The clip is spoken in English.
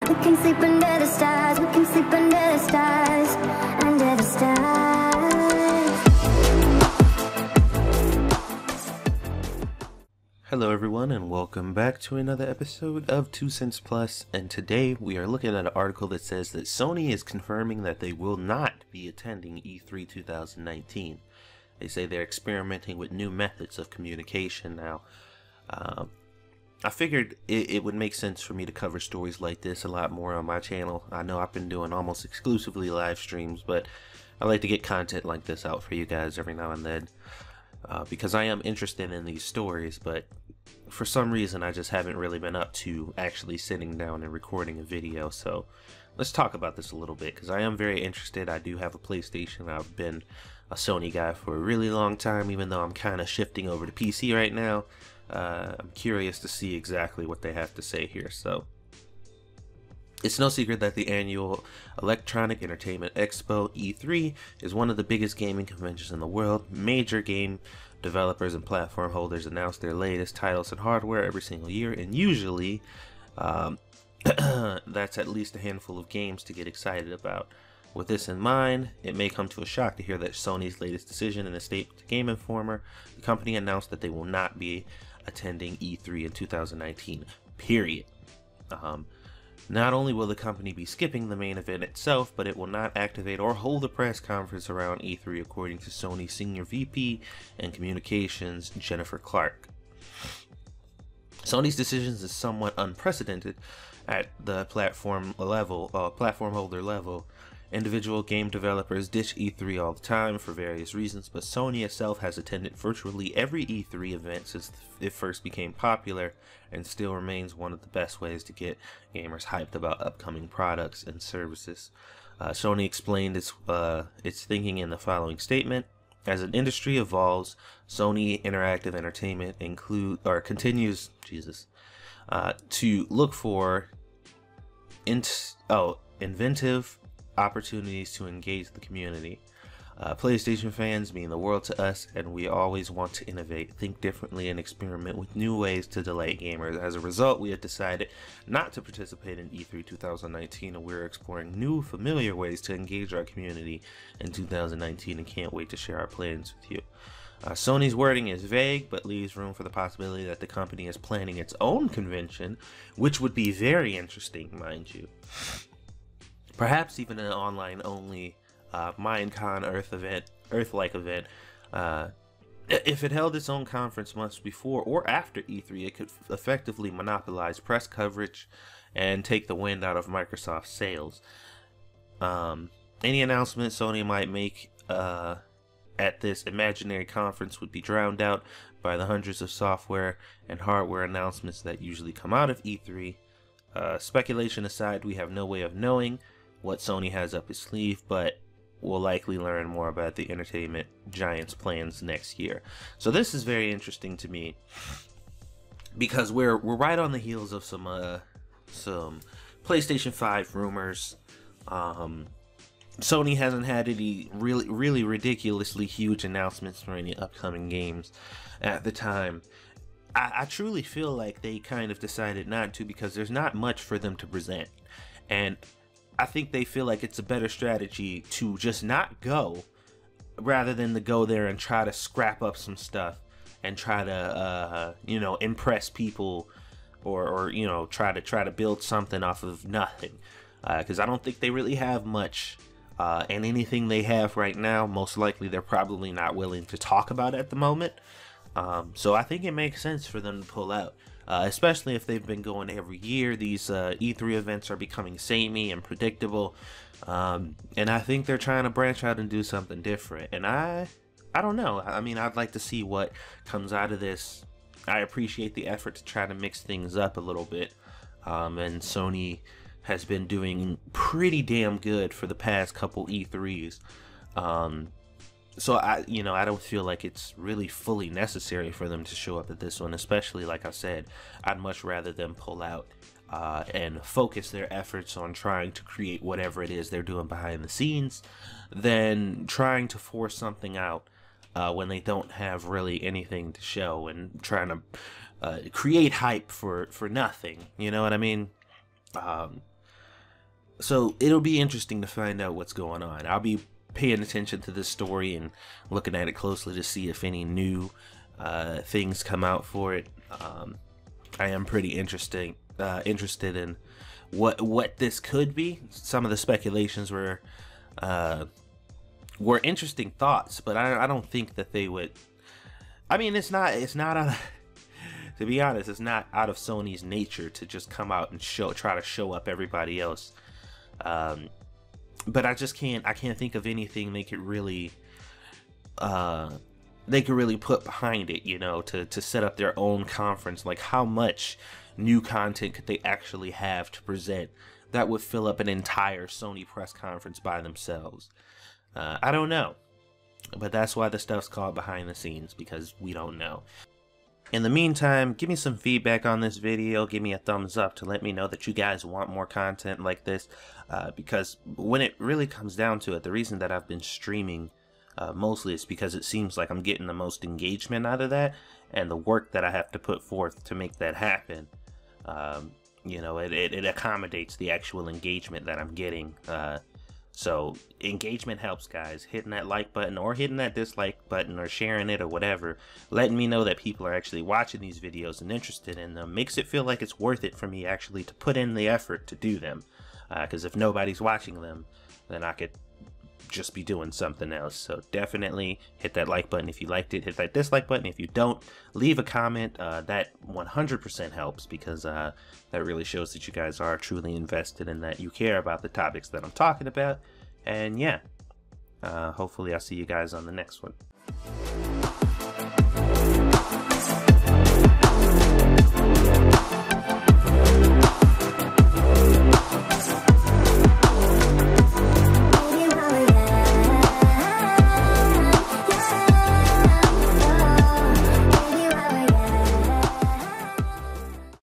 We can sleep under the stars, we can sleep under the stars, under the stars. Hello everyone and welcome back to another episode of 2 Cents Plus, and today we are looking at an article that says that Sony is confirming that they will not be attending E3 2019. They say they're experimenting with new methods of communication now. I figured it would make sense for me to cover stories like this a lot more on my channel. I know I've been doing almost exclusively live streams, but I like to get content like this out for you guys every now and then. Because I am interested in these stories, but for some reason I just haven't really been up to actually sitting down and recording a video. So let's talk about this a little bit, because I am very interested. I do have a PlayStation. I've been a Sony guy for a really long time, even though I'm kind of shifting over to PC right now. I'm curious to see exactly what they have to say here. So it's no secret that the annual Electronic Entertainment Expo, E3, is one of the biggest gaming conventions in the world. Major game developers and platform holders announce their latest titles and hardware every single year, and usually that's at least a handful of games to get excited about. With this in mind, it may come to a shock to hear that Sony's latest decision. In a statement to Game Informer, the company announced that they will not be attending E3 in 2019, period. Not only will the company be skipping the main event itself, but it will not activate or hold a press conference around E3, according to Sony Senior VP and Communications Jennifer Clark. Sony's decisions is somewhat unprecedented at the platform holder level. Individual game developers ditch E3 all the time for various reasons, but Sony itself has attended virtually every E3 event since it first became popular, and still remains one of the best ways to get gamers hyped about upcoming products and services. Sony explained its thinking in the following statement: as an industry evolves, Sony Interactive Entertainment continues to look for inventive opportunities to engage the community. PlayStation fans mean the world to us, and we always want to innovate, think differently, and experiment with new ways to delight gamers. As a result, we have decided not to participate in E3 2019, and we're exploring new, familiar ways to engage our community in 2019, and can't wait to share our plans with you. Sony's wording is vague, but leaves room for the possibility that the company is planning its own convention, which would be very interesting, mind you. Perhaps even an online-only Minecon Earth-like event. If it held its own conference months before or after E3, it could effectively monopolize press coverage and take the wind out of Microsoft's sails. Any announcement Sony might make at this imaginary conference would be drowned out by the hundreds of software and hardware announcements that usually come out of E3. Speculation aside, we have no way of knowing what Sony has up its sleeve, but we'll likely learn more about the entertainment giant's plans next year. So this is very interesting to me, because we're right on the heels of some PlayStation 5 rumors. Sony hasn't had any really ridiculously huge announcements for any upcoming games at the time. I truly feel like they kind of decided not to, because there's not much for them to present, and I think they feel like it's a better strategy to just not go, rather than to go there and try to scrap up some stuff and try to impress people, or try to build something off of nothing, because I don't think they really have much, and anything they have right now, most likely they're probably not willing to talk about at the moment. So I think it makes sense for them to pull out, especially if they've been going every year. These E3 events are becoming samey and predictable, and I think they're trying to branch out and do something different. And I don't know. I mean, I'd like to see what comes out of this. I appreciate the effort to try to mix things up a little bit, and Sony has been doing pretty damn good for the past couple E3s. So I don't feel like it's really fully necessary for them to show up at this one, especially, like I said, I'd much rather them pull out and focus their efforts on trying to create whatever it is they're doing behind the scenes, than trying to force something out when they don't have really anything to show, and trying to create hype for nothing. You know what I mean? So it'll be interesting to find out what's going on. I'll be paying attention to this story and looking at it closely to see if any new things come out for it. I am pretty interested in what this could be. Some of the speculations were interesting thoughts, but I don't think that they would. I mean, it's not out of, to be honest, it's not out of Sony's nature to just come out and try to show up everybody else. But I can't think of anything they could really put behind it, you know, to set up their own conference. Like, how much new content could they actually have to present that would fill up an entire Sony press conference by themselves? I don't know, but that's why the stuff's called behind the scenes, because we don't know. In the meantime, give me some feedback on this video. Give me a thumbs up to let me know that you guys want more content like this, because when it really comes down to it, the reason that I've been streaming mostly is because it seems like I'm getting the most engagement out of that, and the work that I have to put forth to make that happen, you know, it accommodates the actual engagement that I'm getting. So engagement helps, guys. Hitting that like button or hitting that dislike button or sharing it or whatever, letting me know that people are actually watching these videos and interested in them, makes it feel like it's worth it for me actually to put in the effort to do them. Because if nobody's watching them, then I could just be doing something else. So definitely hit that like button if you liked it. Hit that dislike button if you don't. Leave a comment. That 100% helps, because that really shows that you guys are truly invested and that you care about the topics that I'm talking about. And yeah, hopefully I'll see you guys on the next one.